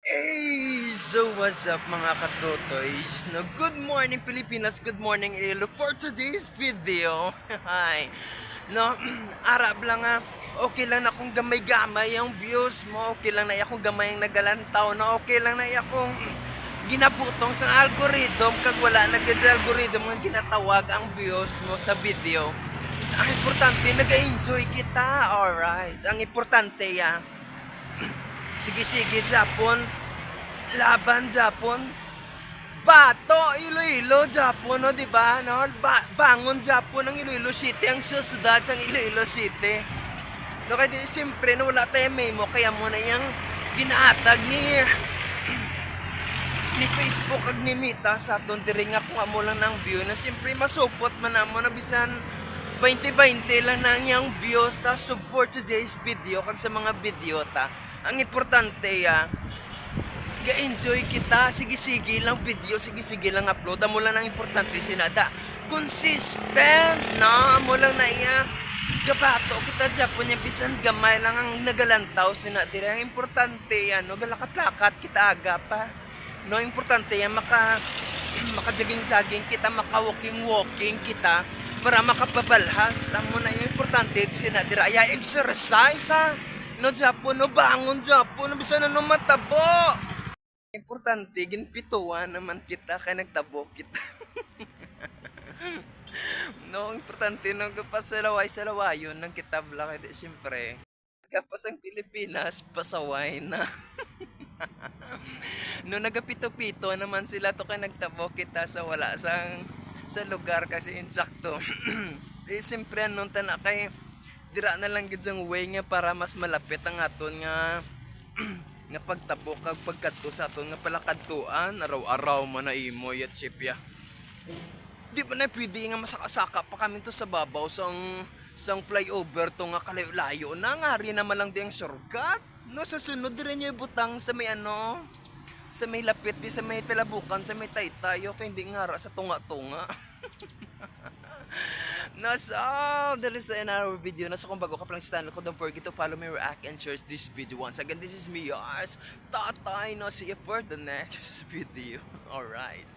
So what's up mga katotoys? No, good morning Pilipinas, good morning Iloilo for today's video. Hi. No, Arab lang okay lang na kung gamay-gamay ang views mo, okay lang na akong gamay ang nagalantaw, na okay lang na akong ginabutong sa algorithm kag wala na gid sa algorithm nga ginatawag ang views mo sa video. Ang importante nag-enjoy kita, alright. Ang importante sige Japon. Laban Japon. Bato Iloilo Japon, no, di ba? No, bangon Japon ang Iloilo City, ang susunod sa Iloilo City. No, kaya di siyempre no, wala tayo memo kaya mo na yang ginahatag ni Facebook ag ni Mita sa aton diri nga kung amo lang ng view na siyempre masupot man amo na bisan 20-20 lang na yang views ta sub for today's video kag sa mga video ta. Ang importante ga-enjoy kita, sige-sige lang video, sige-sige lang upload. Amo lang ang importante sinada. Consistent, no? Amo lang na gabato kita Japon yung bisan gamay lang ang nagalantaw sinadira. Ang importante no? Galakat-lakat kita aga pa. No, importante maka-jogging-jogging kita, maka-walking-walking kita para makapabalhas. Amo na yung importante sinadira. Ay exercise no Japon, no bangon Japon, no bisan no matabo. Importante, ginpituan naman kita kaya nagtabo kita. No, importante no salaway-salawayon ng kitab lang kaya siyempre. Kapos ang Pilipinas, pasaway na. No, nagapito-pito naman sila to kaya nagtabo kita sa wala sa lugar kasi insakto. Siyempre anong tana kay dira na lang gid sang way nga para mas malapit ang aton nga nga pagtabo kag pagkadto sa aton nga palakadtuan araw-araw man na imoy at sipya. Di ba na pwede nga masakasaka pa kami to sa babaw sang flyover to nga kalayo-layo na nga rin naman lang di ang surgat. No, sa sunod rin yung butang sa may sa may lapit di sa may talabukan sa may taytayo kaya hindi nga sa tunga-tunga. So that is the end of our video. Nasa kung bago ka palang sa channel ko, don't forget to follow me, react, and share this video. Once again, this is me, yours, Tatay. No, see you for the next video. Alright.